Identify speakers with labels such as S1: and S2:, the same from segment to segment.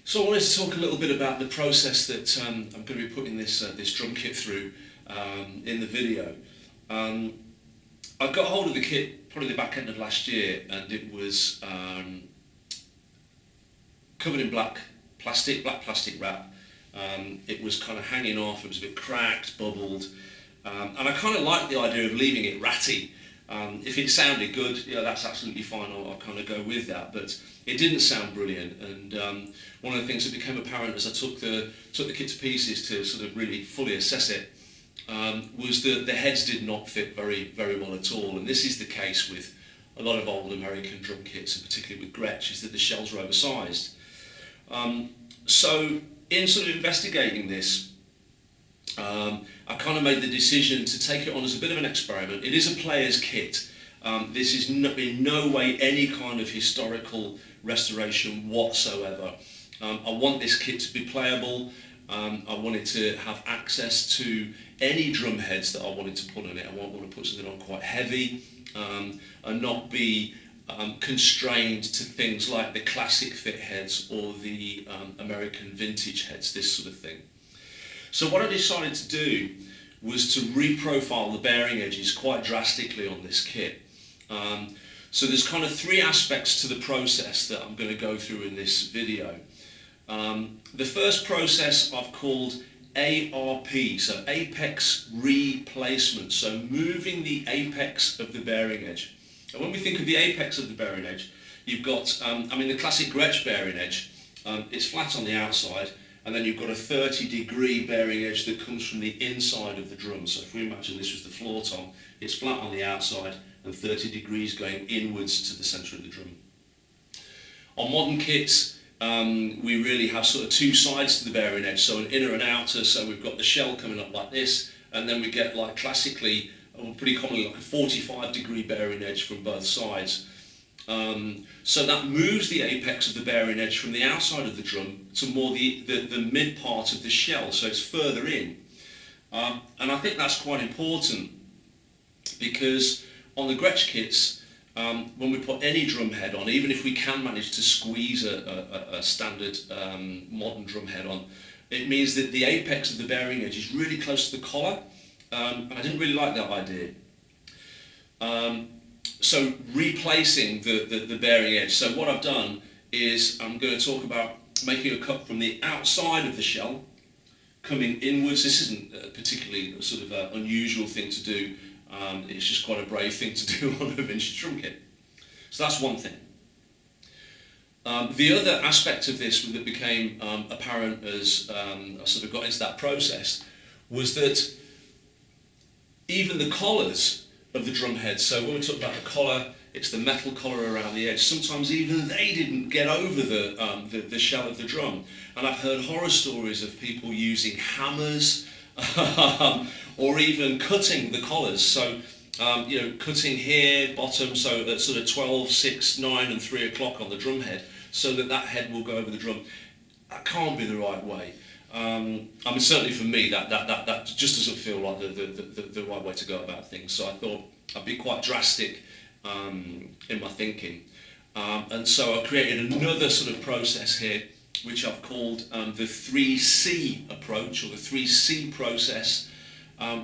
S1: So I wanted to talk a little bit about the process that I'm going to be putting this drum kit through in the video. I got hold of the kit probably the back end of last year, and it was covered in black plastic wrap. It was kind of hanging off, it was a bit cracked, bubbled, and I kind of liked the idea of leaving it ratty. If it sounded good, that's absolutely fine, I'll kind of go with that, but it didn't sound brilliant. And one of the things that became apparent as I took the kit to pieces to sort of really fully assess it was that the heads did not fit very well at all. And this is the case with a lot of old American drum kits, and particularly with Gretsch, is that the shells are oversized. So in sort of investigating this, I kind of made the decision to take it on as a bit of an experiment. It is a player's kit. This is in no way any kind of historical restoration whatsoever. I want this kit to be playable. I wanted to have access to any drum heads that I wanted to put on it. I want to put something on quite heavy and not be constrained to things like the classic fit heads or the American vintage heads, this sort of thing. So what I decided to do was to reprofile the bearing edges quite drastically on this kit. So there's kind of three aspects to the process that I'm going to go through in this video. The first process I've called ARP, so apex replacement, so moving the apex of the bearing edge. And when we think of the apex of the bearing edge, you've got, the classic Gretsch bearing edge, it's flat on the outside, and then you've got a 30-degree bearing edge that comes from the inside of the drum. So if we imagine this was the floor tom, it's flat on the outside and 30 degrees going inwards to the centre of the drum. On modern kits, we really have sort of two sides to the bearing edge, so an inner and outer. So we've got the shell coming up like this, and then we get like classically, or pretty commonly, like a 45-degree bearing edge from both sides. So that moves the apex of the bearing edge from the outside of the drum to more the mid part of the shell, so it's further in. And I think that's quite important, because on the Gretsch kits, when we put any drum head on, even if we can manage to squeeze a standard modern drum head on, it means that the apex of the bearing edge is really close to the collar, and I didn't really like that idea. So replacing the bearing edge. So what I've done is I'm going to talk about making a cut from the outside of the shell, coming inwards. This isn't a particularly sort of unusual thing to do. It's just quite a brave thing to do on a vintage drum kit. So that's one thing. The other aspect of this that became apparent as I sort of got into that process was that even the collars of the drum head, so when we talk about the collar, it's the metal collar around the edge. Sometimes even they didn't get over the shell of the drum. And I've heard horror stories of people using hammers or even cutting the collars. So, cutting here, bottom, so at sort of 12, 6, 9 and 3 o'clock on the drum head, so that head will go over the drum. That can't be the right way. Certainly for me, that just doesn't feel like the right way to go about things. So I thought I'd be quite drastic in my thinking. And so I created another sort of process here, which I've called the 3C approach, or the 3C process,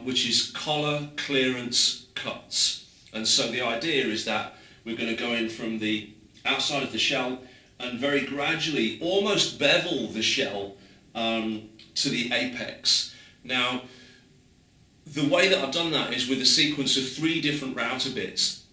S1: which is collar, clearance, cuts. And so the idea is that we're going to go in from the outside of the shell and very gradually almost bevel the shell to the apex. Now, the way that I've done that is with a sequence of 3 different router bits,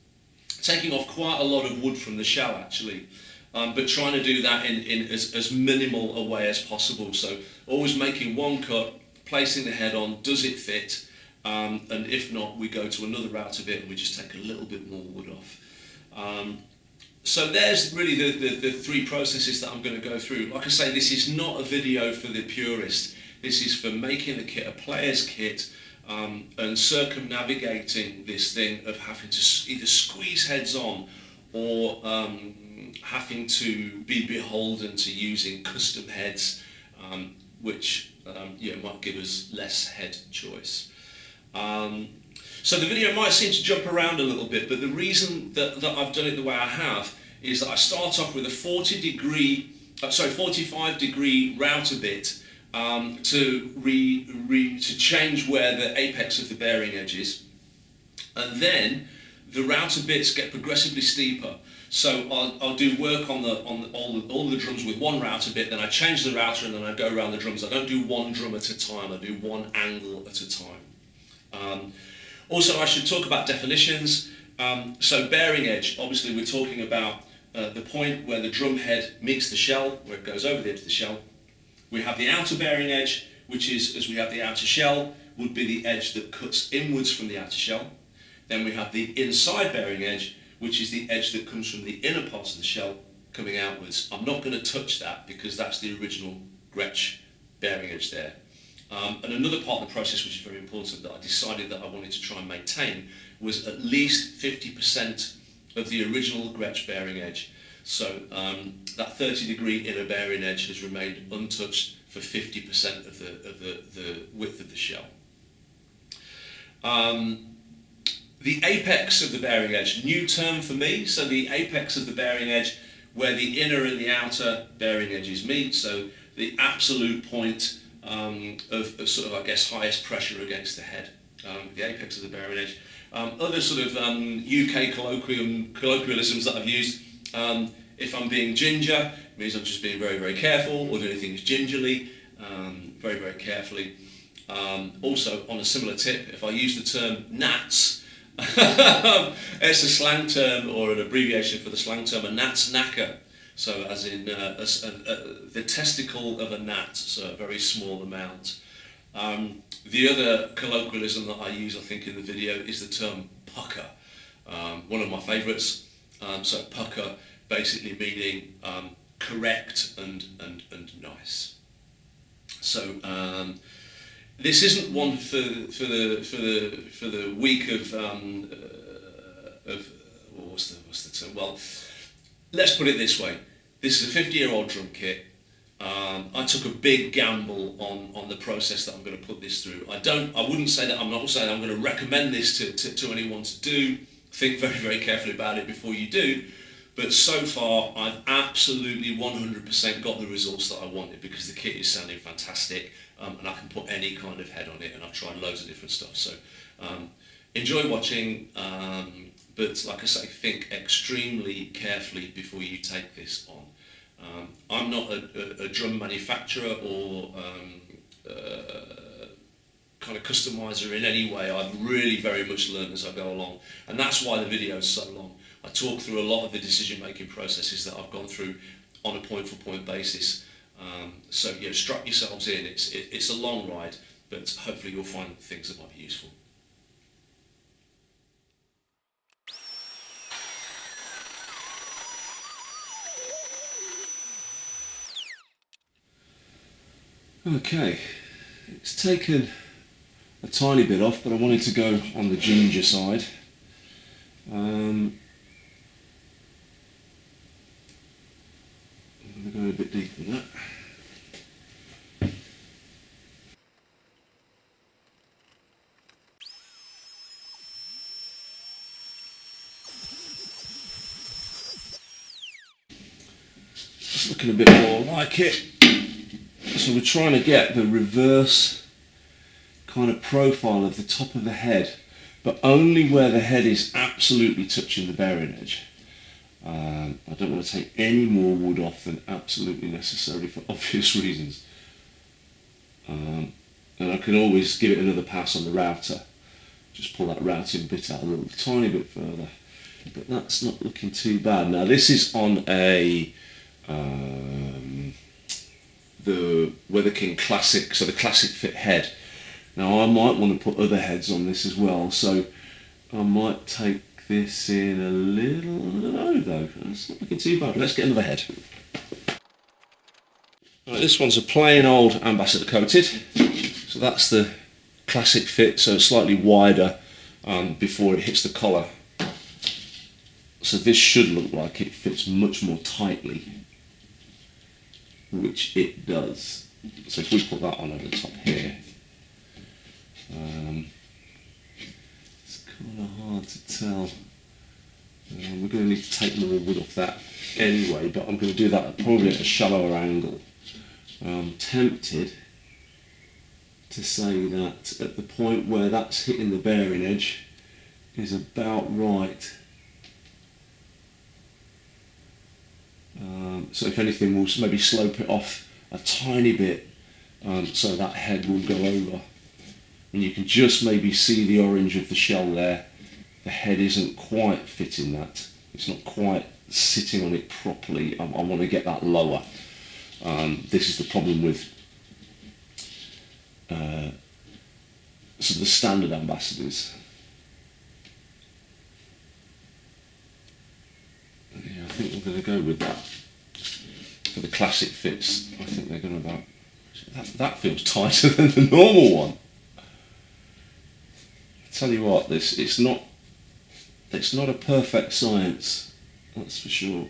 S1: taking off quite a lot of wood from the shell actually, but trying to do that in as minimal a way as possible. So always making one cut, placing the head on, does it fit? And if not, we go to another router bit and we just take a little bit more wood off. So there's really the 3 processes that I'm going to go through. Like I say, this is not a video for the purist. This is for making the kit a player's kit, and circumnavigating this thing of having to either squeeze heads on or having to be beholden to using custom heads, which might give us less head choice. So the video might seem to jump around a little bit, but the reason that I've done it the way I have is that I start off with a 40-degree 45-degree router bit to change where the apex of the bearing edge is, and then the router bits get progressively steeper. So I'll do work on all the drums with one router bit, then I change the router and then I go around the drums. I don't do one drum at a time, I do one angle at a time. Also, I should talk about definitions. So bearing edge, obviously we're talking about the point where the drum head meets the shell, where it goes over the edge of the shell. We have the outer bearing edge, which is, as we have the outer shell, would be the edge that cuts inwards from the outer shell. Then we have the inside bearing edge, which is the edge that comes from the inner parts of the shell coming outwards. I'm not going to touch that because that's the original Gretsch bearing edge there. And another part of the process which is very important that I decided that I wanted to try and maintain was at least 50% of the original Gretsch bearing edge. So that 30-degree inner bearing edge has remained untouched for 50% of the width of the shell. The apex of the bearing edge, new term for me, so the apex of the bearing edge where the inner and the outer bearing edges meet, so the absolute point of sort of, I guess, highest pressure against the head, the apex of the bearing edge. Other sort of UK colloquialisms that I've used, if I'm being ginger, it means I'm just being very, very careful, or doing things gingerly, very, very carefully. Also, on a similar tip, if I use the term gnats, it's a slang term or an abbreviation for the slang term, a gnat's knacker. So as in the testicle of a gnat, so a very small amount. The other colloquialism that I use, I think, in the video is the term pucker. One of my favourites. So pucker basically meaning correct and nice. So this isn't one for the week of what's the term? Well, let's put it this way. This is a 50-year-old drum kit. I took a big gamble on the process that I'm going to put this through. I wouldn't say that I'm not saying I'm going to recommend this to anyone to do. Think very, very carefully about it before you do. But so far, I've absolutely 100% got the results that I wanted because the kit is sounding fantastic, and I can put any kind of head on it, and I've tried loads of different stuff. So enjoy watching, but like I say, think extremely carefully before you take this on. I'm not a drum manufacturer or kind of customizer in any way. I've really very much learned as I go along, and that's why the video is so long. I talk through a lot of the decision-making processes that I've gone through on a point-for-point basis. So yeah, strap yourselves in. It's a long ride, but hopefully you'll find things that might be useful. Okay, it's taken a tiny bit off, but I wanted to go on the ginger side. I'm going to go a bit deeper than that. It's looking a bit more like it. So we're trying to get the reverse kind of profile of the top of the head, but only where the head is absolutely touching the bearing edge. I don't want to take any more wood off than absolutely necessary for obvious reasons. And I can always give it another pass on the router. Just pull that routing bit out a little tiny bit further. But that's not looking too bad. Now this is on a the Weather King Classic, so the Classic Fit head. Now I might want to put other heads on this as well, so I might take this in a little, I don't know though, it's not looking too bad. Let's get another head. Right, this one's a plain old ambassador coated, so that's the Classic Fit, so it's slightly wider before it hits the collar. So this should look like it fits much more tightly, which it does. So if we put that on over the top here, it's kind of hard to tell. We're going to need to take more wood off that.
S2: anyway, but I'm going to do that probably at a shallower angle. I'm tempted to say that at the point where that's hitting the bearing edge is about right. So if anything, we'll maybe slope it off a tiny bit so that head will go over. And you can just maybe see the orange of the shell there. The head isn't quite fitting that. It's not quite sitting on it properly. I want to get that lower. This is the problem with sort of the standard ambassadors. Yeah, I think we're going to go with that. For the classic fits, I think they're going to about... That feels tighter than the normal one. I tell you what, it's not a perfect science, that's for sure.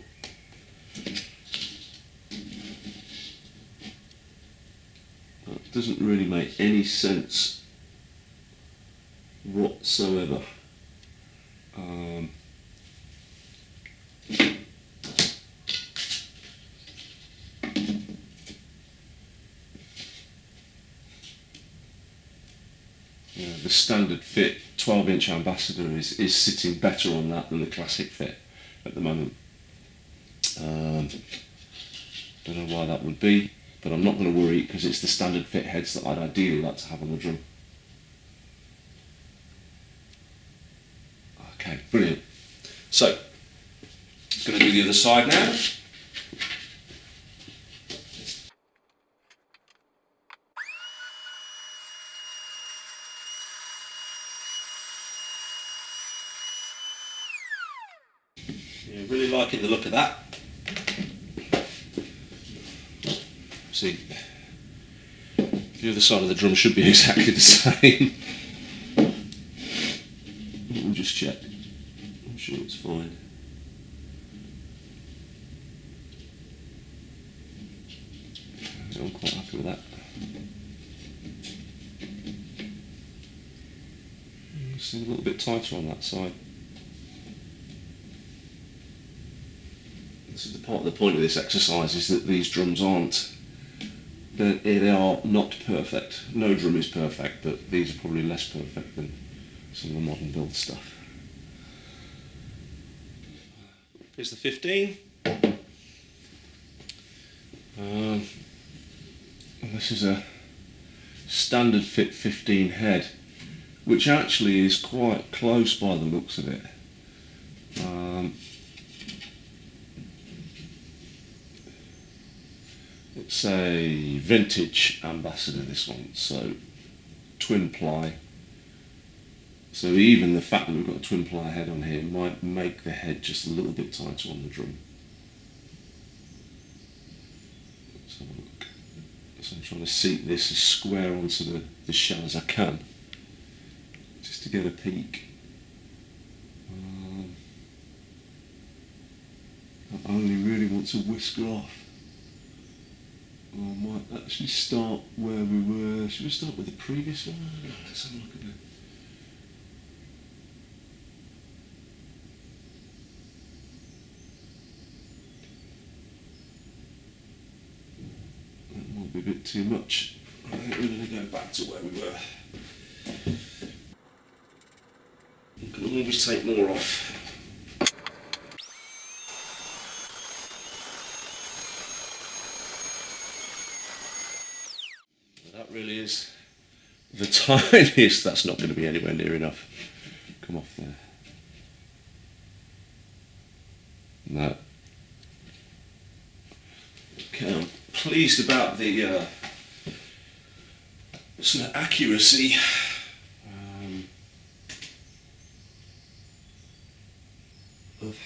S2: That doesn't really make any sense whatsoever. The standard fit 12-inch ambassador is sitting better on that than the classic fit at the moment. Don't know why that would be, but I'm not going to worry because it's the standard fit heads that I'd ideally like to have on the drum. Okay, brilliant. So, going to do the other side now. Yeah, really liking the look of that. See, the other side of the drum should be exactly the same. We'll just check. I'm sure it's fine. I'm quite happy with that. It's a little bit tighter on that side. This is the part of the point of this exercise is that these drums aren't. They are not perfect. No drum is perfect, but these are probably less perfect than some of the modern build stuff. Here's the 15. And this is a standard fit 15 head, which actually is quite close by the looks of it. It's a vintage ambassador, this one, so twin ply. So even the fact that we've got a twin ply head on here might make the head just a little bit tighter on the drum. Let's have a look. So I'm trying to seat this as square onto the shell as I can, just to get a peek. I only really want to whisker off. I might actually start where we were. Should we start with the previous one? Let's have a look at it. That might be a bit too much. I think we're going to go back to where we were. You can always take more off. That really is the tiniest. That's not going to be anywhere near enough. Come off there. No. Okay, I'm pleased about the sort of accuracy. Of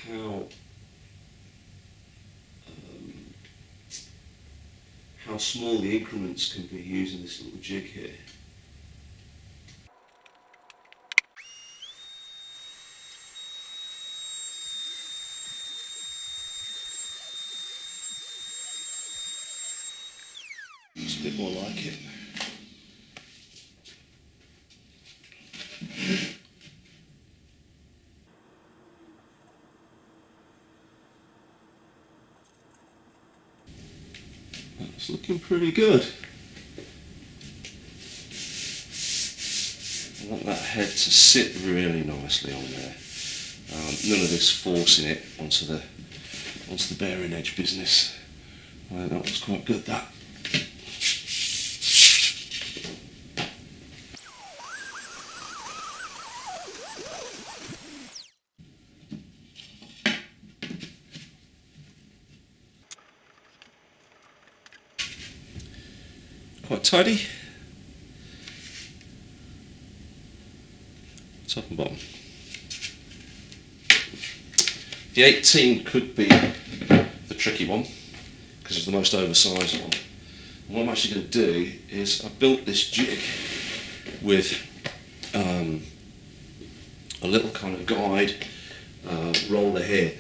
S2: how small the increments can be using this little jig here. It's a bit more like it. That's looking pretty good. I want that head to sit really nicely on there. None of this forcing it onto the bearing edge business. That was quite good, that. Quite tidy. Top and bottom. The 18 could be the tricky one because it's the most oversized one. And what I'm actually going to do is I built this jig with a little kind of guide roller here.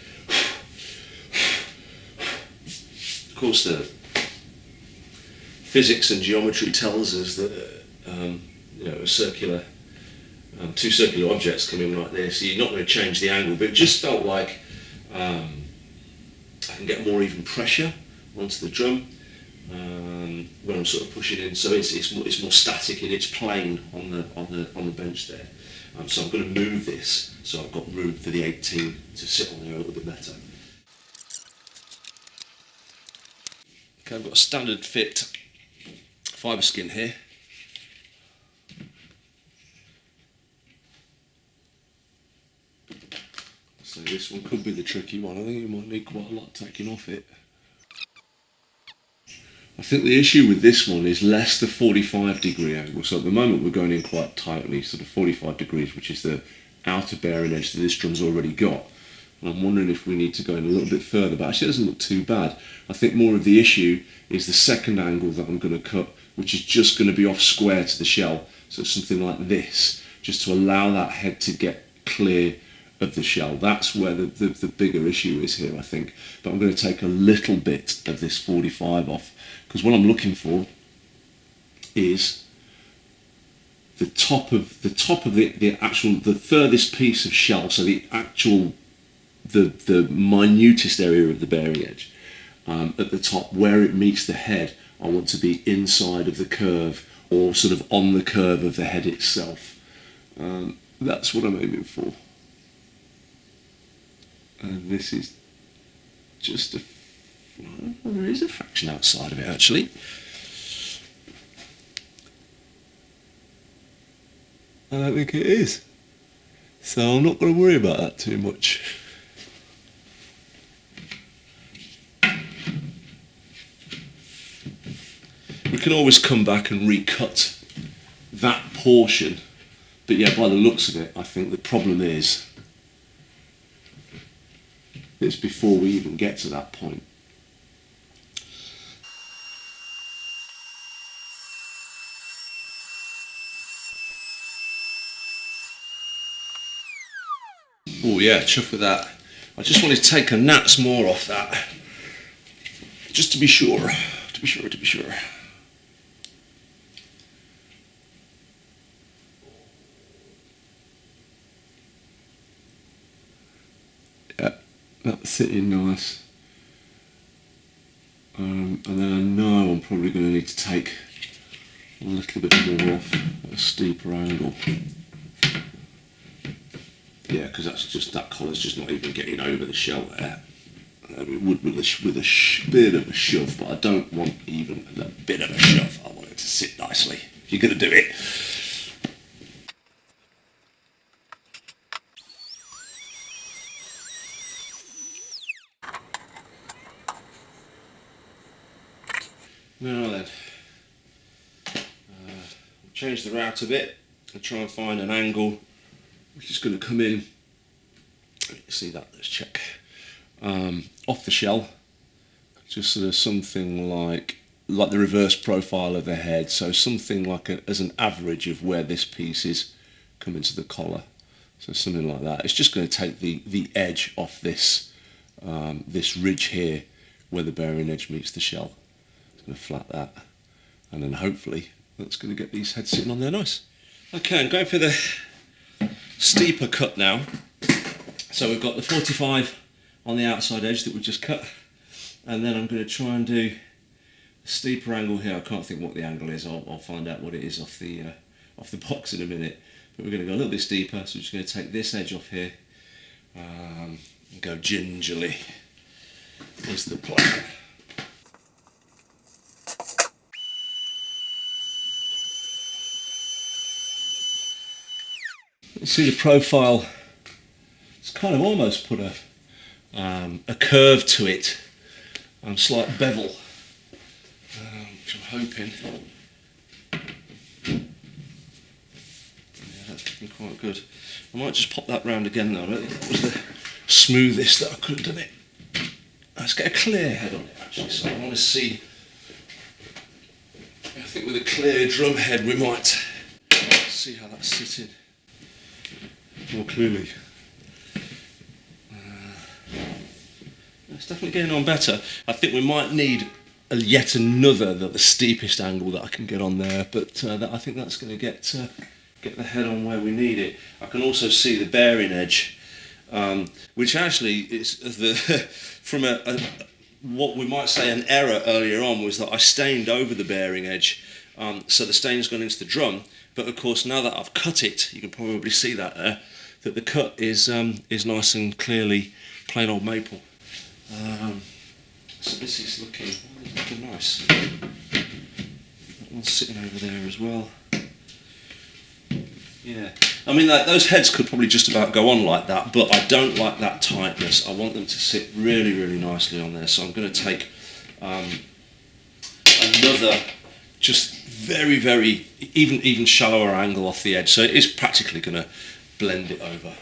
S2: Of course, the physics and geometry tells us that a circular, two circular objects come in like this, so you're not going to change the angle, but it just felt like I can get more even pressure onto the drum when I'm sort of pushing in, so it's more static in its plane on the bench there. So I'm going to move this so I've got room for the 18 to sit on there a little bit better. Okay, I've got a standard fit Fibreskin here. So this one could be the tricky one. I think you might need quite a lot taking off it. I think the issue with this one is less the 45-degree angle. So at the moment we're going in quite tightly, sort of 45 degrees, which is the outer bearing edge that this drum's already got. And I'm wondering if we need to go in a little bit further, but actually it doesn't look too bad. I think more of the issue is the second angle that I'm going to cut, which is just going to be off square to the shell. So something like this, just to allow that head to get clear of the shell. That's where the bigger issue is here, I think. But I'm going to take a little bit of this 45 off, because what I'm looking for is the top of the furthest piece of shell, so the minutest area of the bearing edge at the top where it meets the head. I want to be inside of the curve, or sort of on the curve of the head itself. That's what I'm aiming for. And this is just there is a fraction outside of it actually. I don't think it is. So I'm not going to worry about that too much. We can always come back and recut that portion. But yeah, by the looks of it, I think the problem is it's before we even get to that point. Oh yeah, chuff with that. I just wanted to take a gnat's more off that, just to be sure, to be sure. Yeah, that's sitting nice. And then I know I'm probably going to need to take a little bit more off at a steeper angle. Yeah, because that collar's just not even getting over the shell there. It would with a bit of a shove, but I don't want even a bit of a shove. I want it to sit nicely. If you're going to do it. Now then, change the route a bit and try and find an angle which is going to come in. You see that? Let's check. Off the shell, just sort of something like the reverse profile of the head. So something like as an average of where this piece is coming to the collar. So something like that. It's just going to take the edge off this this ridge here where the bearing edge meets the shell. It's going to flat that, and then hopefully that's going to get these heads sitting on there nice. Okay, I'm going for the steeper cut now. So we've got the 45 on the outside edge that we've just cut, and then I'm going to try and do steeper angle here. I can't think what the angle is. I'll find out what it is off the box in a minute. But we're going to go a little bit steeper, so we're just going to take this edge off here and go gingerly. Is the plan. You see the profile. It's kind of almost put a curve to it, slight bevel, which I'm hoping. Yeah, that's looking quite good. I might just pop that round again though. I don't think that was the smoothest that I could have done it. Let's get a clear head on it actually, so I want to see. I think with a clear drum head we might see how that's sitting more clearly. It's definitely getting on better. I think we might need yet another, the steepest angle that I can get on there, but I think that's going to get the head on where we need it. I can also see the bearing edge, which actually is from what we might say an error earlier on, was that I stained over the bearing edge, so the stain's gone into the drum. But of course, now that I've cut it, you can probably see that there, that the cut is nice and clearly plain old maple. So this is looking nice. That one's sitting over there as well. Yeah, I mean those heads could probably just about go on like that, but I don't like that tightness. I want them to sit really, really nicely on there. So I'm going to take another, just very, very even shallower angle off the edge. So it is practically going to blend it over.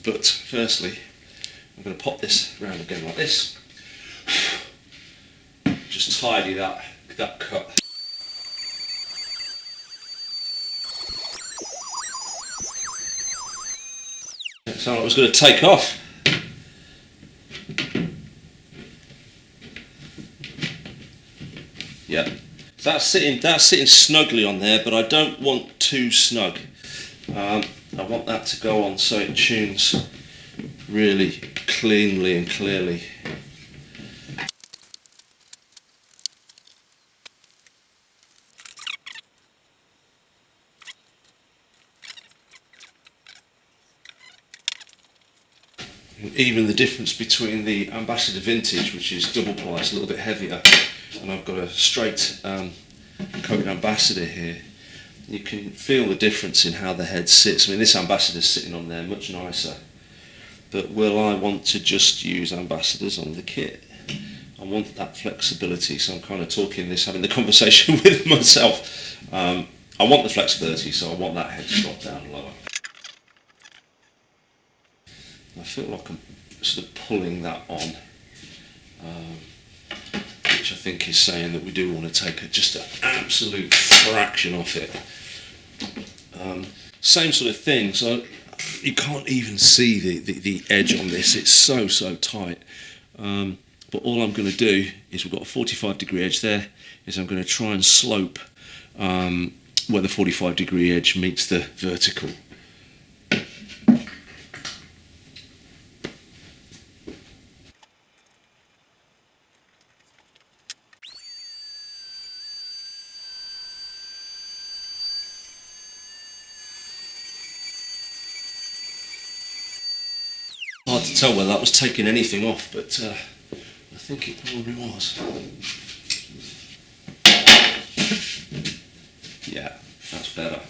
S2: But firstly, I'm going to pop this round again like this. Just tidy that cut. It sounded like it was going to take off. Yeah, so that's sitting snugly on there, but I don't want too snug. I want that to go on so it tunes really cleanly and clearly. And even the difference between the Ambassador Vintage, which is double ply, it's a little bit heavier, and I've got a straight coated Ambassador here, you can feel the difference in how the head sits. I mean, this Ambassador's sitting on there much nicer. But will I want to just use Ambassadors on the kit? I want that flexibility, so I'm kind of talking this, having the conversation with myself. I want the flexibility, so I want that head to drop down lower. I feel like I'm sort of pulling that on, which I think is saying that we do want to take just an absolute fraction off it. Same sort of thing, so you can't even see the edge on this, it's so tight. But all I'm going to do is, we've got a 45-degree edge there, is I'm going to try and slope where the 45-degree edge meets the vertical. Hard to tell whether that was taking anything off, but I think it probably was. Yeah, that's better.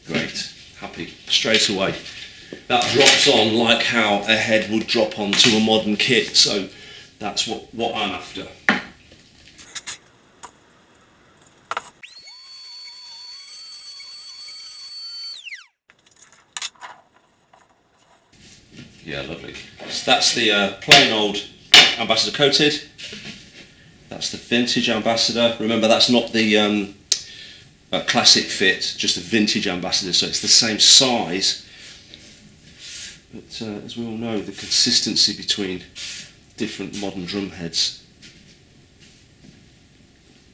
S2: Great, happy straight away. That drops on like how a head would drop onto a modern kit, so that's what I'm after. Yeah, lovely. So that's the plain old Ambassador coated. That's the vintage Ambassador. Remember, that's not the classic fit, just the vintage Ambassador, so it's the same size. But as we all know, the consistency between different modern drum heads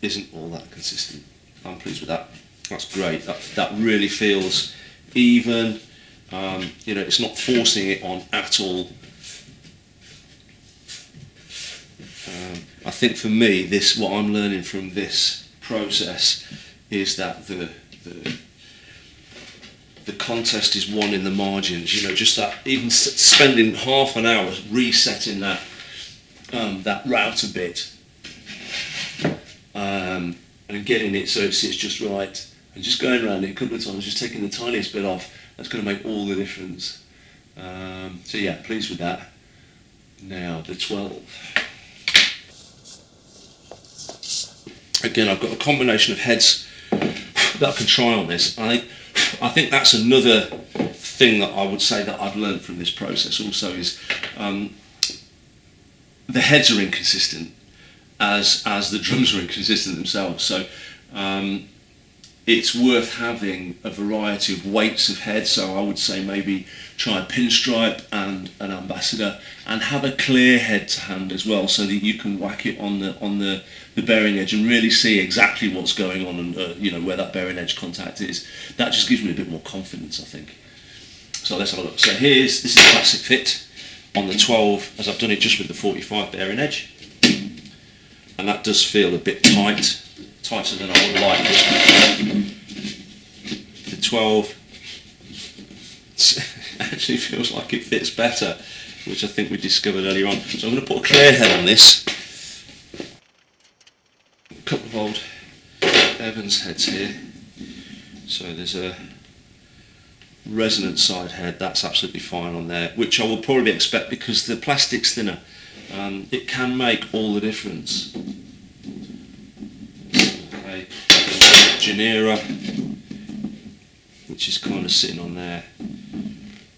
S2: isn't all that consistent. I'm pleased with that. That's great. That really feels even. You know, it's not forcing it on at all. I think for me, this, what I'm learning from this process is that the contest is won in the margins. You know, just that, even spending half an hour resetting that router bit, and getting it so it sits just right, and just going around it a couple of times, just taking the tiniest bit off. That's going to make all the difference. So yeah, pleased with that. Now the 12. Again, I've got a combination of heads that I can try on this. I think that's another thing that I would say that I've learned from this process also is the heads are inconsistent as the drums are inconsistent themselves. So it's worth having a variety of weights of heads. So I would say maybe try a pinstripe and an ambassador, and have a clear head to hand as well, so that you can whack it on the bearing edge and really see exactly what's going on, and you know, where that bearing edge contact is. That just gives me a bit more confidence, I think. So let's have a look. So this is a classic fit on the 12, as I've done it just with the 45 bearing edge, and that does feel a bit tighter than I would like it. The 12 actually feels like it fits better, which I think we discovered earlier on. So I'm going to put a clear head on this. A couple of old Evans heads here. So there's a resonant side head, that's absolutely fine on there, which I will probably expect because the plastic's thinner. It can make all the difference. Okay. Genera, which is kind of sitting on there,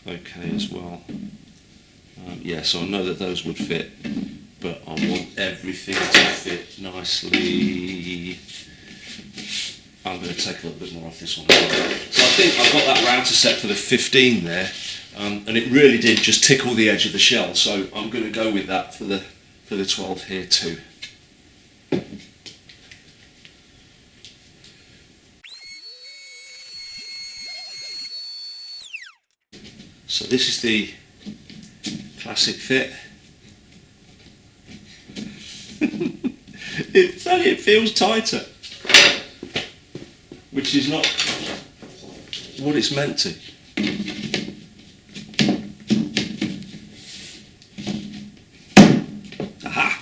S2: okay as well. Yeah, so I know that those would fit, but I want everything to fit nicely. I'm going to take a little bit more off this one. So I think I've got that router set for the 15 there, and it really did just tickle the edge of the shell, so I'm going to go with that for the 12 here too. So this is the classic fit. It feels tighter, which is not what it's meant to. Aha!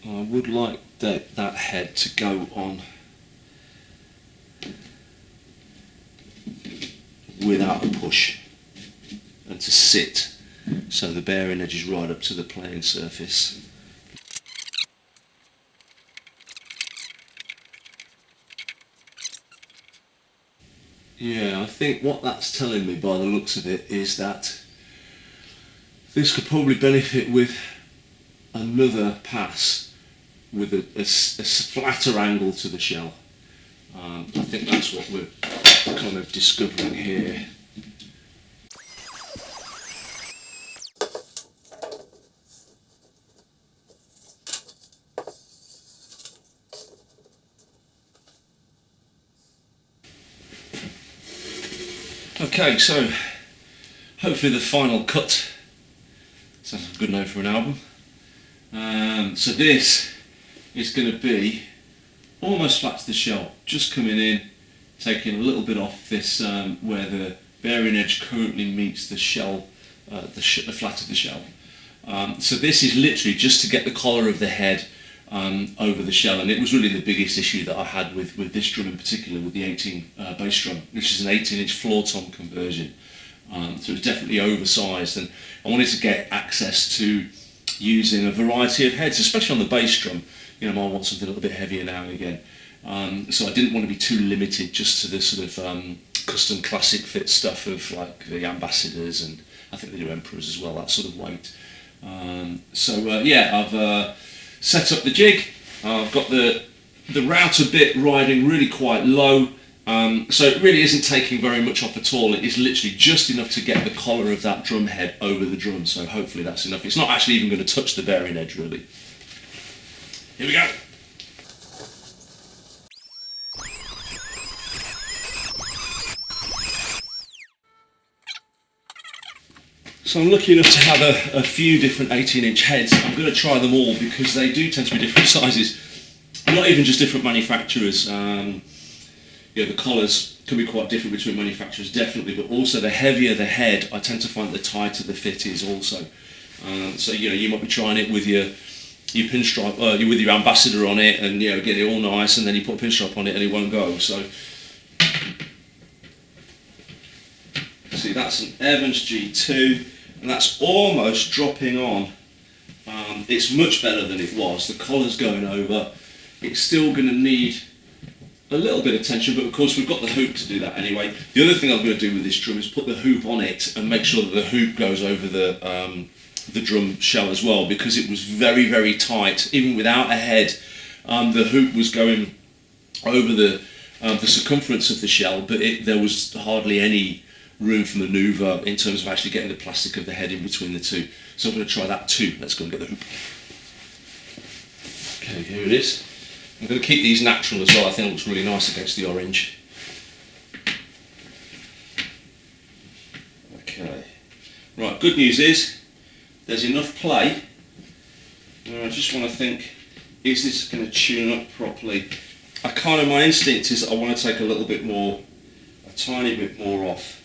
S2: I would like that head to go on without a push, and to sit so the bearing edge is right up to the playing surface. Yeah, I think what that's telling me by the looks of it is that this could probably benefit with another pass with a flatter angle to the shell. I think that's what we're kind of discovering here. Okay, so hopefully the final cut sounds like a good name for an album. So this is going to be almost flat to the shell, just coming in, taking a little bit off this where the bearing edge currently meets the shell, the flat of the shell. So this is literally just to get the collar of the head over the shell, and it was really the biggest issue that I had with this drum in particular, with the 18 bass drum, which is an 18-inch floor tom conversion. So it's definitely oversized, and I wanted to get access to using a variety of heads, especially on the bass drum. You know, I want something a little bit heavier now and again. So I didn't want to be too limited just to the sort of custom classic fit stuff of like the ambassadors, and I think they do emperors as well, that sort of weight. Yeah, I've set up the jig. I've got the router bit riding really quite low, so it really isn't taking very much off at all. It is literally just enough to get the collar of that drum head over the drum, so hopefully that's enough. It's not actually even going to touch the bearing edge really. Here we go. So I'm lucky enough to have a few different 18-inch heads. I'm going to try them all because they do tend to be different sizes. Not even just different manufacturers. The collars can be quite different between manufacturers, definitely, but also the heavier the head, I tend to find the tighter the fit is also. So you might be trying it with your pinstripe, with your ambassador on it, and get it all nice, and then you put a pinstripe on it and it won't go. So see, that's an Evans G2, and that's almost dropping on. It's much better than it was. The collar's going over. It's still going to need a little bit of tension, but of course we've got the hoop to do that anyway. The other thing I'm going to do with this drum is put the hoop on it and make sure that the hoop goes over the drum shell as well, because it was very, very tight. Even without a head, the hoop was going over the circumference of the shell, but there was hardly any room for manoeuvre in terms of actually getting the plastic of the head in between the two. So I'm going to try that too. Let's go and get the hoop. Okay, here it is. I'm going to keep these natural as well. I think it looks really nice against the orange. Okay. Right, good news is there's enough play where I just want to think, is this going to tune up properly? My instinct is that I want to take a tiny bit more off.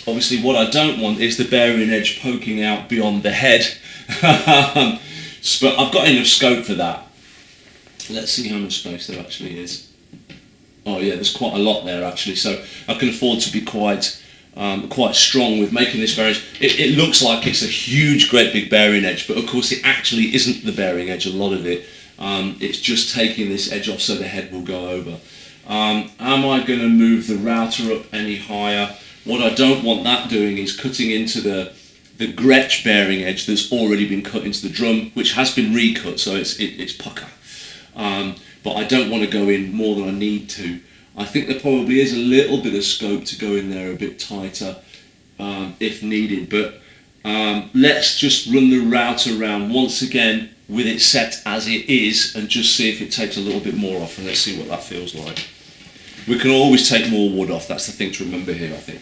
S2: Obviously what I don't want is the bearing edge poking out beyond the head. But I've got enough scope for that. Let's see how much space there actually is. Oh yeah, there's quite a lot there actually, so I can afford to be quite strong with making this bearing edge. It looks like it's a huge, great big bearing edge, but of course it actually isn't the bearing edge, a lot of it. It's just taking this edge off so the head will go over. Am I going to move the router up any higher? What I don't want that doing is cutting into the Gretsch bearing edge that's already been cut into the drum, which has been recut, so it's pucker. But I don't want to go in more than I need to. I think there probably is a little bit of scope to go in there a bit tighter if needed, but let's just run the router around once again with it set as it is and just see if it takes a little bit more off, and let's see what that feels like. We can always take more wood off, that's the thing to remember here, I think.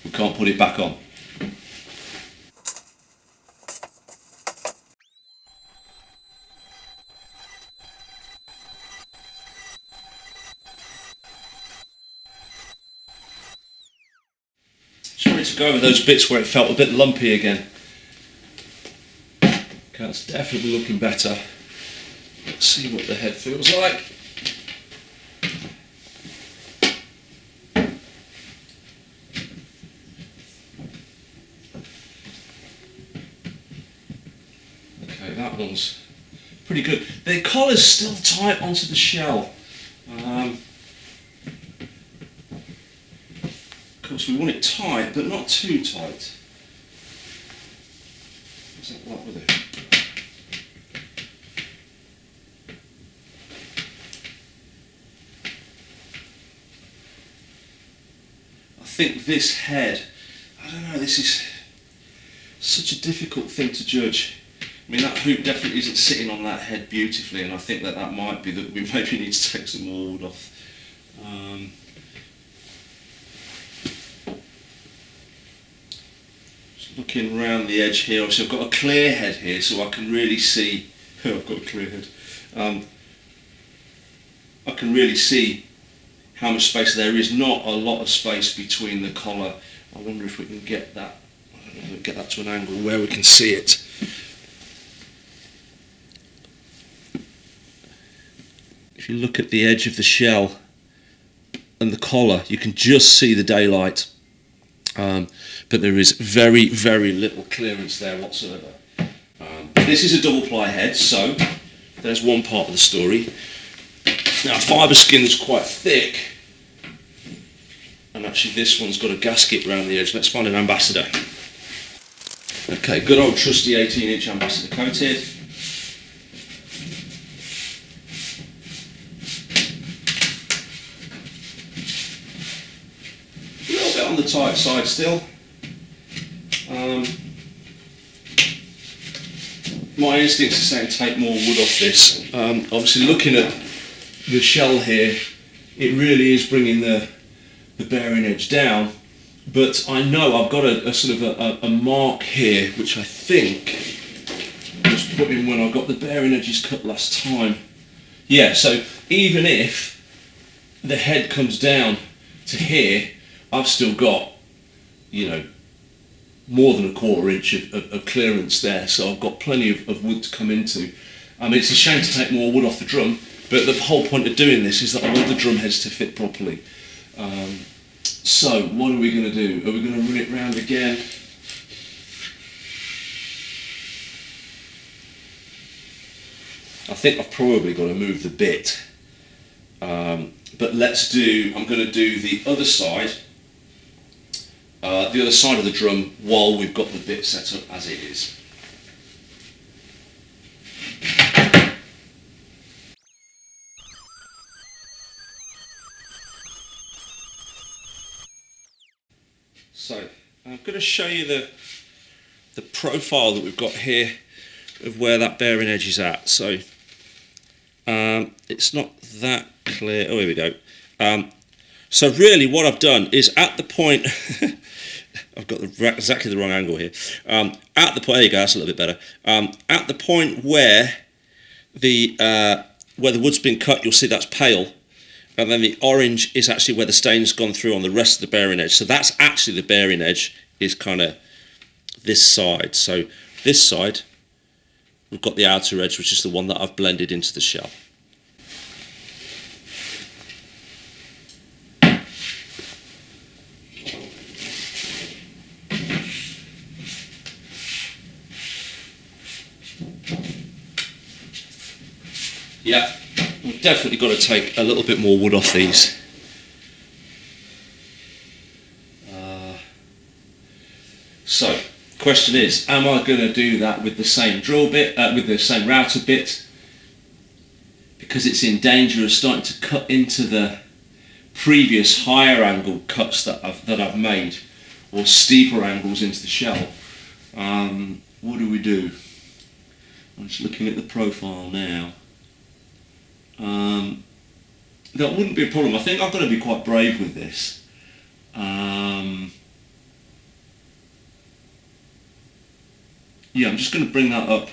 S2: We can't put it back on. Sorry to go over those bits where it felt a bit lumpy again. Okay, it's definitely looking better. Let's see what the head feels like. Okay, that one's pretty good. The collar's still tight onto the shell. Of course, we want it tight, but not too tight. What's that like with it? I think this head, I don't know, this is such a difficult thing to judge. I mean, that hoop definitely isn't sitting on that head beautifully, and I think that might be that we maybe need to take some more wood off. Just looking around the edge here, obviously I've got a clear head here, so I can really see. I've got a clear head. I can really see how much space there is. Not a lot of space between the collar. I wonder if we can get that. I don't know, get that to an angle where we can see it. If you look at the edge of the shell and the collar, you can just see the daylight, but there is very, very little clearance there whatsoever. This is a double ply head, so there's one part of the story. Now, Fibreskin is quite thick, and actually this one's got a gasket around the edge. Let's find an ambassador. Okay, good old trusty 18-inch ambassador coated. On the tight side still. My instincts are saying take more wood off this. Obviously, looking at the shell here, it really is bringing the bearing edge down,
S1: but I know I've got a sort of a mark here, which I think I was put in when I got the bearing edges cut last time. Yeah, so even if the head comes down to here, I've still got, you know, more than a 1/4 inch of clearance there, so I've got plenty of wood to come into. I mean, it's a shame to take more wood off the drum, but the whole point of doing this is that I want the drum heads to fit properly. So what are we going to do? Are we going to run it round again? I think I've probably got to move the bit, but I'm going to do the other side of the drum while we've got the bit set up as it is. So I'm going to show you the profile that we've got here of where that bearing edge is at. So it's not that clear. Oh, here we go. So really what I've done is at the point, I've got exactly the wrong angle here. At the point, there you go, that's a little bit better. At the point where the wood's been cut, you'll see that's pale. And then the orange is actually where the stain's gone through on the rest of the bearing edge. So that's actually the bearing edge is kind of this side. So this side, we've got the outer edge, which is the one that I've blended into the shell. Yeah, we've definitely got to take a little bit more wood off these. So, question is, am I going to do that with the same drill bit, with the same router bit? Because it's in danger of starting to cut into the previous higher angle cuts that I've made, or steeper angles into the shell. What do we do? I'm just looking at the profile now. That wouldn't be a problem. I think I've got to be quite brave with this. Yeah, I'm just going to bring that up,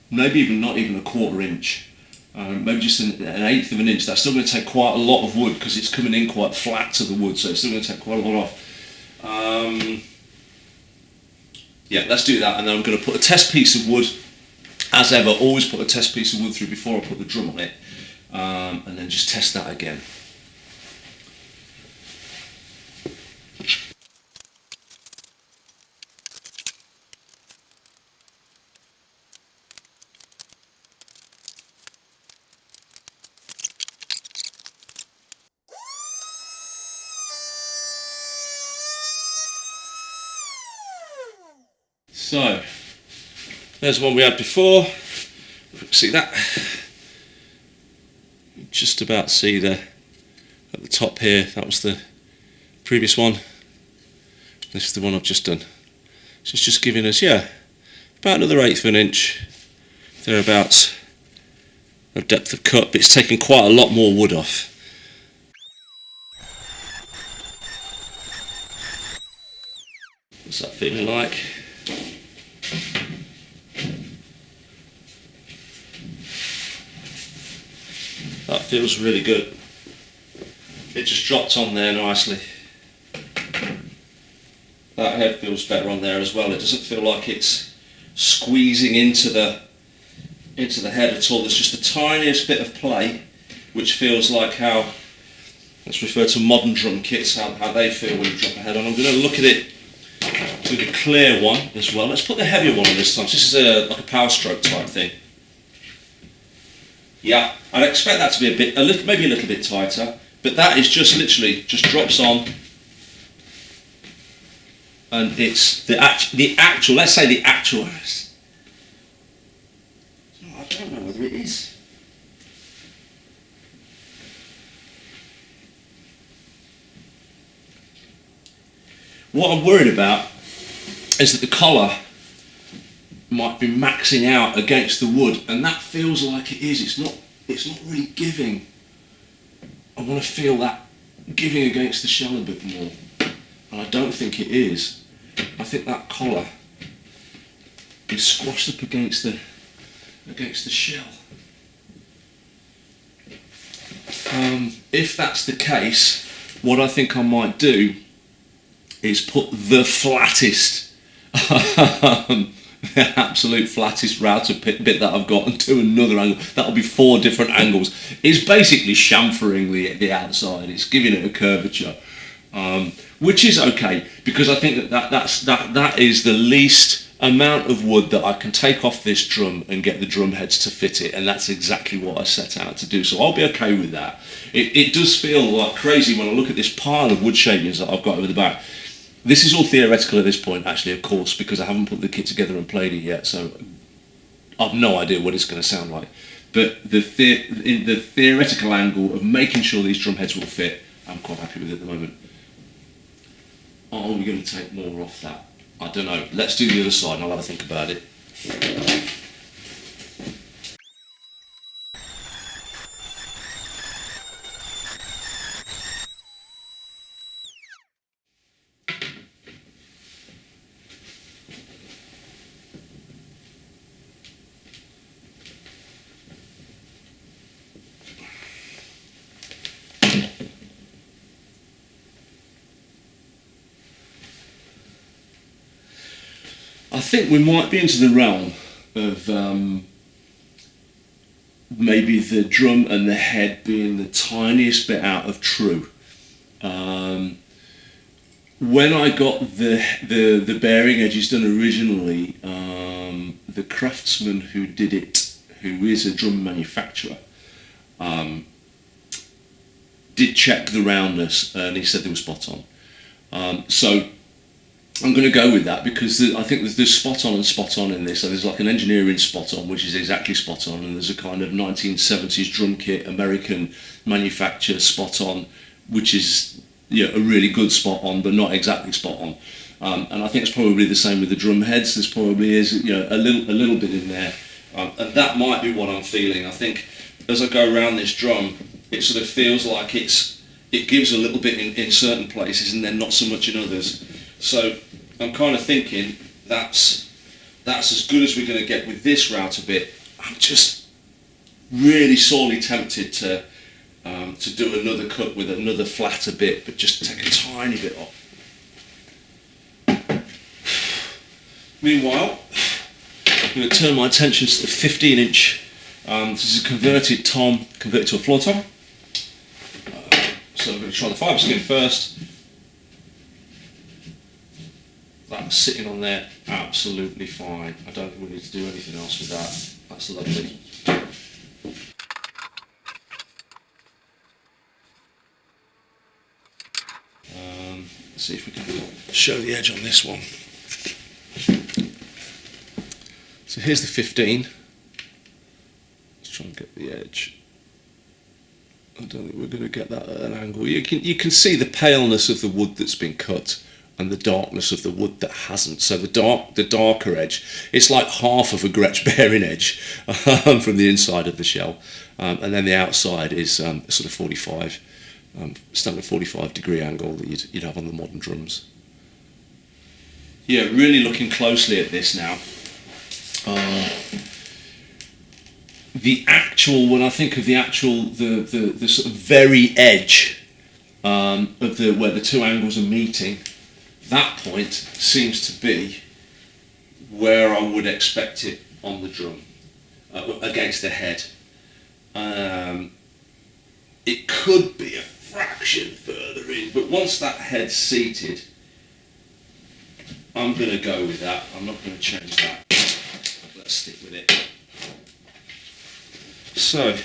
S1: maybe even not even a 1/4 inch, maybe just an 1/8 of an inch. That's still going to take quite a lot of wood because it's coming in quite flat to the wood, so it's still going to take quite a lot off. Yeah, let's do that, and then I'm going to put a test piece of wood. As ever, always put a test piece of wood through before I put the drum on it, and then just test that again. So, there's one we had before. See that? Just about see at the top here, that was the previous one. This is the one I've just done. So it's just giving us, yeah, about another 1/8 of an inch, thereabouts, of depth of cut, but it's taking quite a lot more wood off. What's that feeling like? That feels really good. It just dropped on there nicely. That head feels better on there as well. It doesn't feel like it's squeezing into the head at all. There's just the tiniest bit of play, which feels like how, let's refer to modern drum kits, how they feel when you drop a head on. I'm going to look at it with a clear one as well. Let's put the heavier one on this time. So this is like a power stroke type thing. Yeah, I'd expect that to be maybe a little bit tighter, but that is just literally just drops on, and it's the actual. Let's say the actual. I don't know whether it is. What I'm worried about is that the collar might be maxing out against the wood, and that feels like it is. It's not really giving. I want to feel that giving against the shell a bit more.
S2: and I don't think it is. I think that collar is squashed up against the shell. If that's the case, what I think I might do is put the flattest, the absolute flattest router bit that I've got, and do another angle. That'll be 4 different angles. It's basically chamfering the outside. It's giving it a curvature, which is okay, because I think that is the least amount of wood that I can take off this drum and get the drum heads to fit it, and that's exactly what I set out to do. So I'll be okay with that. It does feel like crazy when I look at this pile of wood shavings that I've got over the back. This is all theoretical at this point, actually, of course, because I haven't put the kit together and played it yet, so I've no idea what it's going to sound like. But the theoretical angle of making sure these drum heads will fit, I'm quite happy with it at the moment. Are we going to take more off that? I don't know. Let's do the other side and I'll have a think about it. I think we might be into the realm of maybe the drum and the head being the tiniest bit out of true. When I got the bearing edges done originally, the craftsman who did it, who is a drum manufacturer, did check the roundness and he said they were spot on. So I'm going to go with that, because I think there's spot on and spot on in this. So there's like an engineering spot on, which is exactly spot on, and there's a kind of 1970s drum kit, American manufacture spot on, which is a really good spot on, but not exactly spot on. And I think it's probably the same with the drum heads. There's probably is a little bit in there, and that might be what I'm feeling. I think as I go around this drum, it sort of feels like it gives a little bit in certain places, and then not so much in others. So I'm kind of thinking that's as good as we're going to get with this router bit. I'm just really sorely tempted to do another cut with another flatter bit, but just take a tiny bit off. Meanwhile, I'm going to turn my attention to the 15-inch. This is a converted to a floor tom. So I'm going to try the Fibreskin first. That's sitting on there absolutely fine. I don't think we need to do anything else with that. That's lovely. Let's see if we can show the edge on this one. So here's the 15. Let's try and get the edge. I don't think we're going to get that at an angle. You can see the paleness of the wood that's been cut, and the darkness of the wood that hasn't. So the darker edge, it's like half of a Gretsch bearing edge from the inside of the shell, and then the outside is sort of 45, standard 45-degree angle that you'd have on the modern drums. Yeah, really looking closely at this now. When I think of the sort of very edge of where the two angles are meeting, that point seems to be where I would expect it on the drum, against the head. It could be a fraction further in, but once that head's seated, I'm going to go with that. I'm not going to change that. Let's stick with it. So,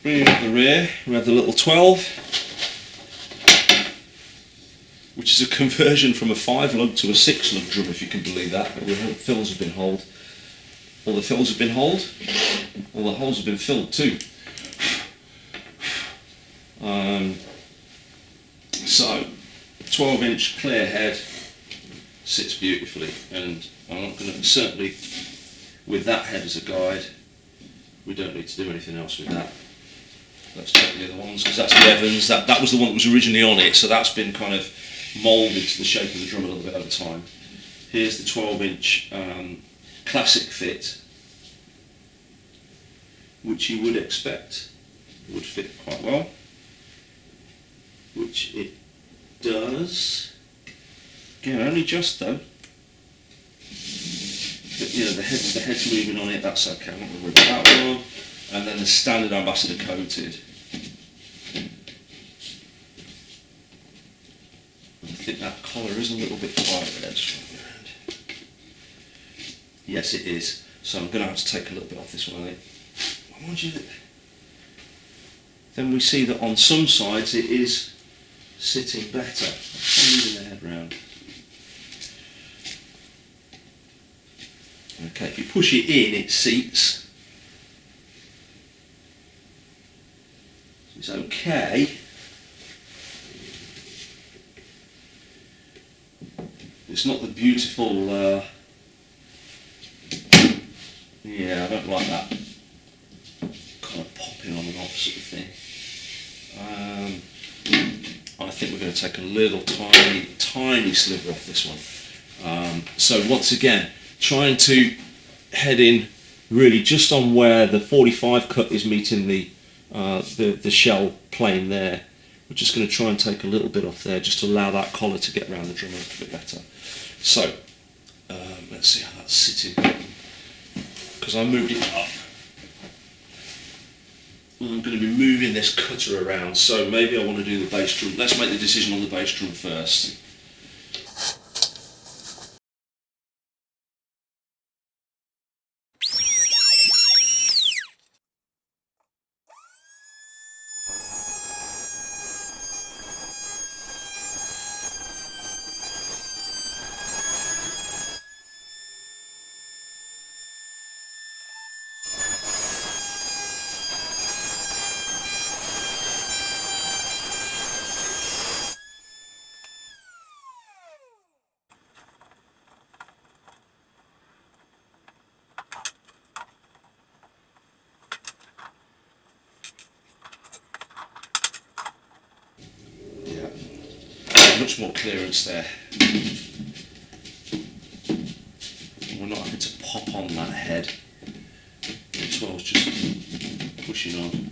S2: bringing up the rear, we have the little 12. Which is a conversion from a 5-lug to a 6-lug drum, if you can believe that. But the fills have been holed. All the fills have been holed. All the holes have been filled too. So, 12-inch clear head sits beautifully, and I'm not going to, certainly with that head as a guide, we don't need to do anything else with that. Let's check the other ones, because that's the Evans. That was the one that was originally on it, so that's been kind of moulded to the shape of the drum a little bit over time. Here's the 12-inch classic fit, which you would expect would fit quite well, which it does. Again, only just though. But, you know, the head's moving on it, that's okay, I'm not going to worry about that one. And then the standard ambassador coated. I think that collar is a little bit quieter there. Yes, it is. So I'm going to have to take a little bit off this one, I think. I want you to... Then we see that on some sides it is sitting better. I'm moving the head round. Okay, if you push it in, it seats. It's okay. It's not the beautiful, yeah, I don't like that kind of popping on and off sort of thing. I think we're going to take a little tiny sliver off this one. So once again, trying to head in really just on where the 45 cut is meeting the shell plane there. We're just going to try and take a little bit off there just to allow that collar to get around the drum a little bit better. So let's see how that's sitting, because I moved it up. I'm going to be moving this cutter around, so maybe I want to do the bass drum. Let's make the decision on the bass drum first. Much more clearance there. We're not having to pop on that head. The 12's just pushing on.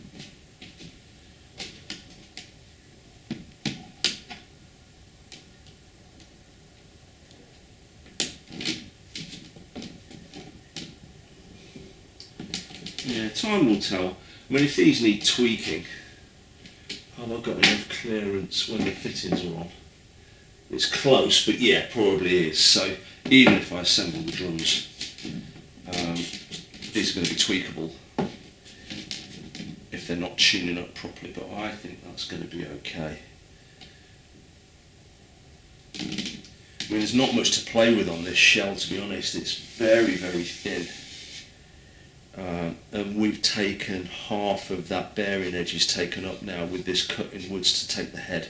S2: Yeah, time will tell. I mean, if these need tweaking, have I got enough clearance when the fittings are on? It's close, but yeah, probably is. So even if I assemble the drums, these are going to be tweakable if they're not tuning up properly, but I think that's going to be okay. I mean, there's not much to play with on this shell, to be honest. It's very, very thin. And we've taken half of that bearing edge is taken up now with this cut in woods to take the head.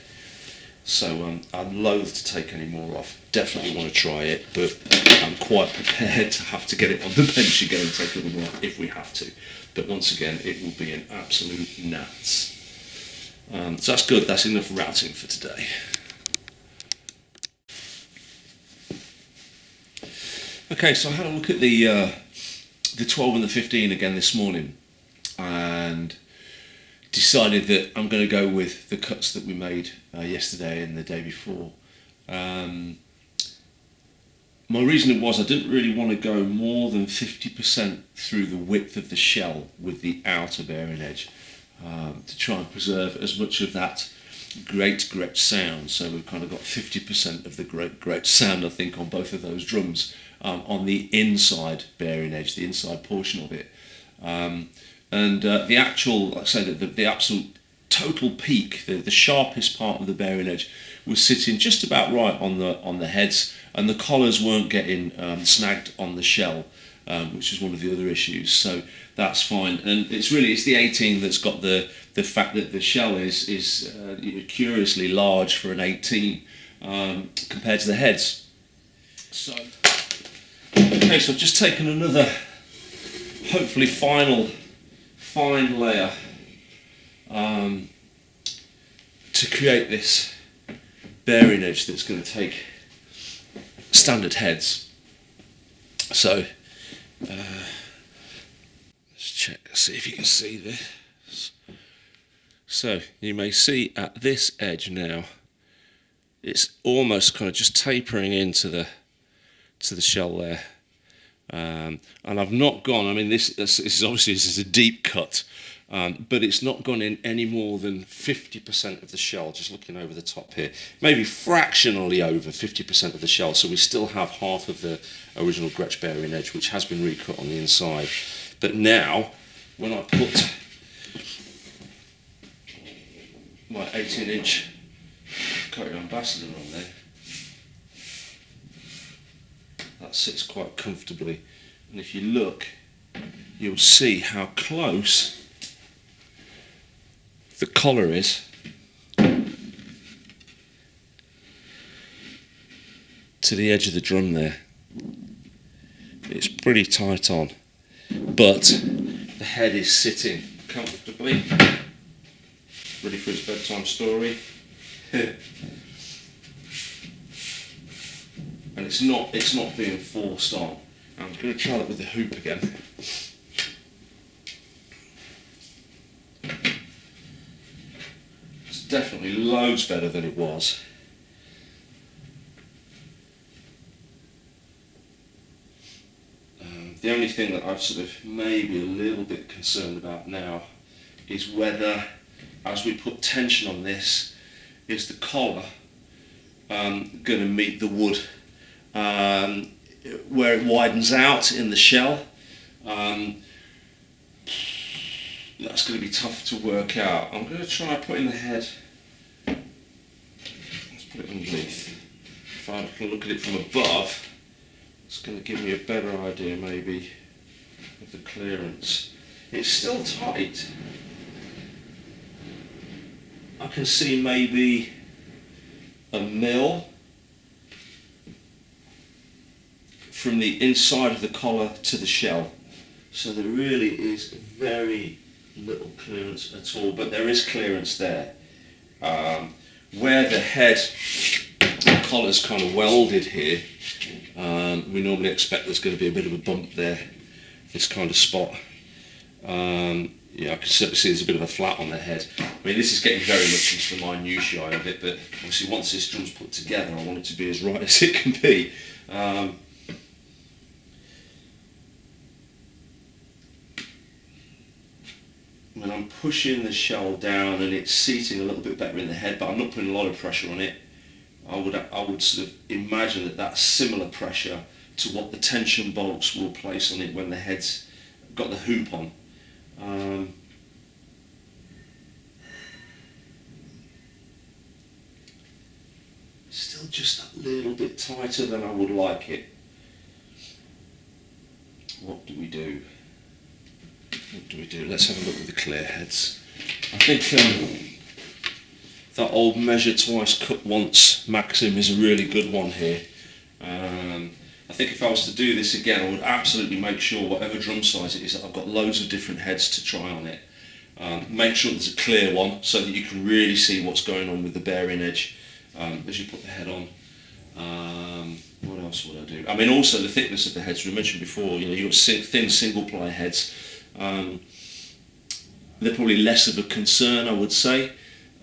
S2: So I'm loath to take any more off. Definitely want to try it, but I'm quite prepared to have to get it on the bench again and take a little more off if we have to. But once again, it will be an absolute gnats. So that's good. That's enough routing for today. Okay, so I had a look at the 12 and the 15 again this morning, and decided that I'm going to go with the cuts that we made yesterday and the day before. My reasoning was I didn't really want to go more than 50% through the width of the shell with the outer bearing edge, to try and preserve as much of that great Gretsch sound. So we've kind of got 50% of the great Gretsch sound, I think, on both of those drums, on the inside bearing edge, the inside portion of it. And the actual, like I say, the absolute total peak, the sharpest part of the bearing edge was sitting just about right on the heads, and the collars weren't getting snagged on the shell, which is one of the other issues. So that's fine. And it's the 18 that's got the fact that the shell is curiously large for an 18 compared to the heads. So okay, so I've just taken another, hopefully fine layer to create this bearing edge that's going to take standard heads. So let's check, see if you can see this. So you may see at this edge now, it's almost kind of just tapering into the shell there. And I've not gone, I mean this is obviously, this is a deep cut, but it's not gone in any more than 50% of the shell, just looking over the top here. Maybe fractionally over 50% of the shell, so we still have half of the original Gretsch bearing edge, which has been recut on the inside. But now, when I put my 18-inch coated ambassador on there, that sits quite comfortably, and if you look, you'll see how close the collar is to the edge of the drum there. It's pretty tight on, but the head is sitting comfortably, ready for its bedtime story. And it's not being forced on. I'm going to try that with the hoop again. It's definitely loads better than it was. The only thing that I'm sort of maybe a little bit concerned about now is whether, as we put tension on this, is the collar going to meet the wood where it widens out in the shell. That's going to be tough to work out. I'm going to try putting the head, let's put it underneath. If I can look at it from above, it's going to give me a better idea maybe of the clearance. It's still tight. I can see maybe a mil from the inside of the collar to the shell. So there really is very little clearance at all, but there is clearance there. Where the head, the collar's kind of welded here, we normally expect there's going to be a bit of a bump there, this kind of spot. Yeah, I can certainly see there's a bit of a flat on the head. I mean, this is getting very much into the minutiae of it, but obviously once this drum's put together, I want it to be as right as it can be. When I'm pushing the shell down and it's seating a little bit better in the head, but I'm not putting a lot of pressure on it, I would sort of imagine that that's similar pressure to what the tension bolts will place on it when the head's got the hoop on. Still just that little bit tighter than I would like it. What do we do? What do we do? Let's have a look at the clear heads. I think that old measure twice, cut once maxim is a really good one here. I think if I was to do this again, I would absolutely make sure whatever drum size it is that I've got loads of different heads to try on it. Make sure there's a clear one so that you can really see what's going on with the bearing edge as you put the head on. What else would I do? I mean, also the thickness of the heads. We mentioned before, you know, you've got thin single ply heads. They're probably less of a concern, I would say.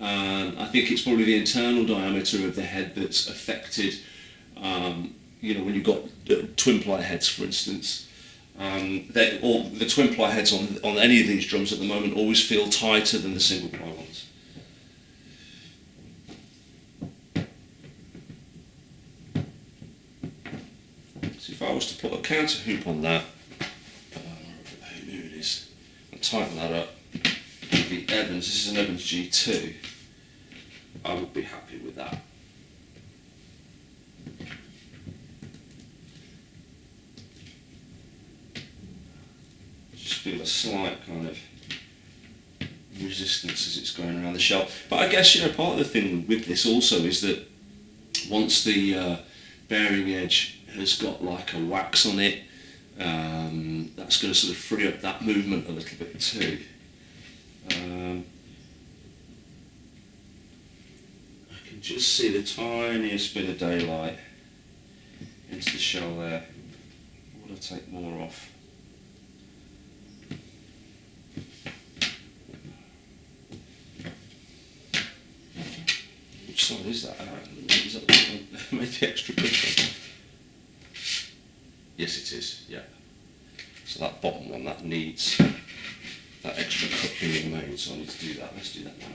S2: I think it's probably the internal diameter of the head that's affected. You know, when you've got twin ply heads, for instance, the twin ply heads on any of these drums at the moment always feel tighter than the single ply ones. So if I was to put a counter hoop on that, here it is, and tighten that up with the Evans, this is an Evans G2, I would be happy with that. Just feel a slight kind of resistance as it's going around the shell. But I guess, you know, part of the thing with this also is that once the bearing edge has got like a wax on it, that's going to sort of free up that movement a little bit too. I can just see the tiniest bit of daylight into the shell there. Would I take more off? Which side is that? Is that the made the extra picture? Yes, it is. Yeah. So that bottom one, that needs that extra cut being made. So I need to do that. Let's do that now.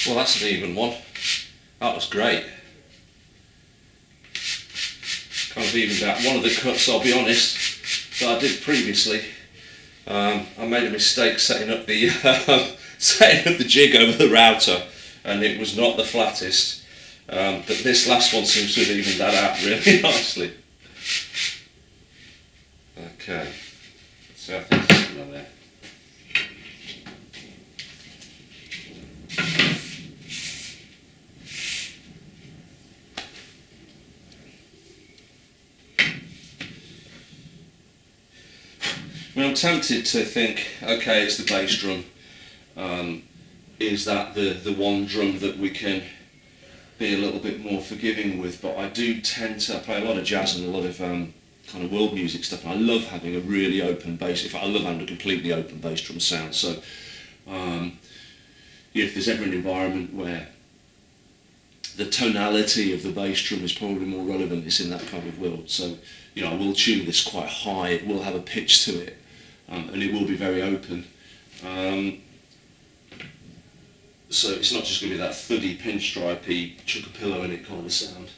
S2: Well, that's an even one. That was great. Kind of evened out one of the cuts, I'll be honest, that I did previously. I made a mistake setting up the setting up the jig over the router, and it was not the flattest. But this last one seems to have evened that out really nicely. Okay, so I think it's on there. I mean, I'm tempted to think, okay, it's the bass drum. Is that the one drum that we can be a little bit more forgiving with? But I do tend to play a lot of jazz and a lot of kind of world music stuff, and I love having a really open bass. In fact, I love having a completely open bass drum sound. So if there's ever an environment where the tonality of the bass drum is probably more relevant, it's in that kind of world. So, you know, I will tune this quite high, it will have a pitch to it, and it will be very open. So it's not just going to be that thuddy, pinstripey, chuck a pillow in it kind of sound.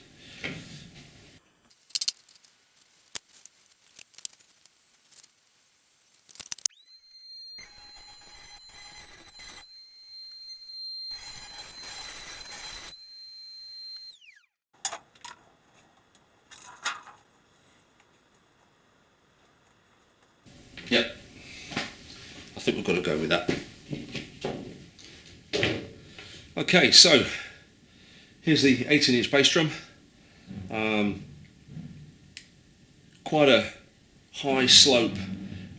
S2: Yep, I think we've got to go with that. Okay, so here's the 18-inch bass drum. Quite a high slope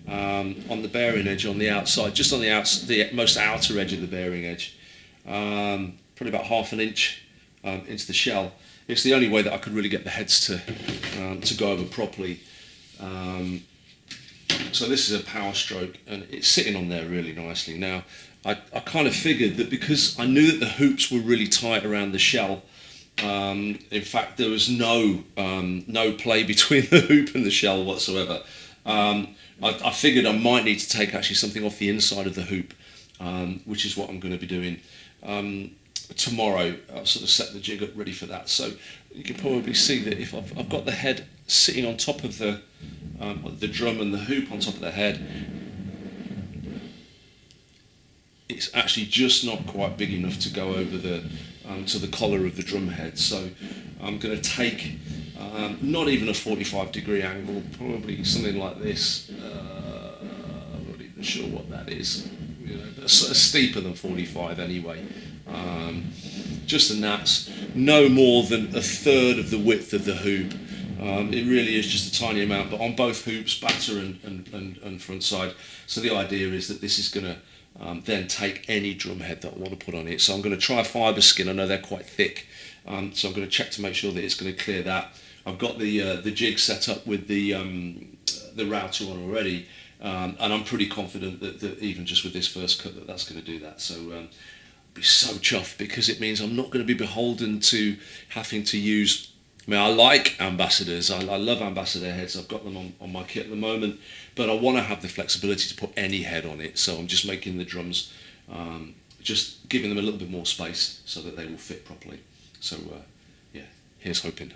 S2: on the bearing edge on the outside, just on the most outer edge of the bearing edge. Probably about half an inch into the shell. It's the only way that I could really get the heads to go over properly. So this is a power stroke, and it's sitting on there really nicely. Now, I kind of figured that because I knew that the hoops were really tight around the shell, in fact there was no play between the hoop and the shell whatsoever. I figured I might need to take actually something off the inside of the hoop, which is what I'm going to be doing tomorrow. I'll sort of set the jig up ready for that. So you can probably see that if I've got the head sitting on top of the drum and the hoop on top of the head, it's actually just not quite big enough to go over to the collar of the drum head. So I'm going to take not even a 45-degree angle, probably something like this. I'm not even sure what that is. You know, but steeper than 45 anyway. Just the naps, no more than a third of the width of the hoop. It really is just a tiny amount, but on both hoops, batter and front side. So the idea is that this is going to then take any drum head that I want to put on it. So I'm going to try Fibreskin. I know they're quite thick, so I'm going to check to make sure that it's going to clear that. I've got the jig set up with the router on already, and I'm pretty confident that even just with this first cut that's going to do that. So I'll be so chuffed, because it means I'm not going to be beholden to having to use. I mean, I like ambassadors. I love ambassador heads. I've got them on my kit at the moment, but I want to have the flexibility to put any head on it. So I'm just making the drums, just giving them a little bit more space so that they will fit properly. So yeah, here's hoping.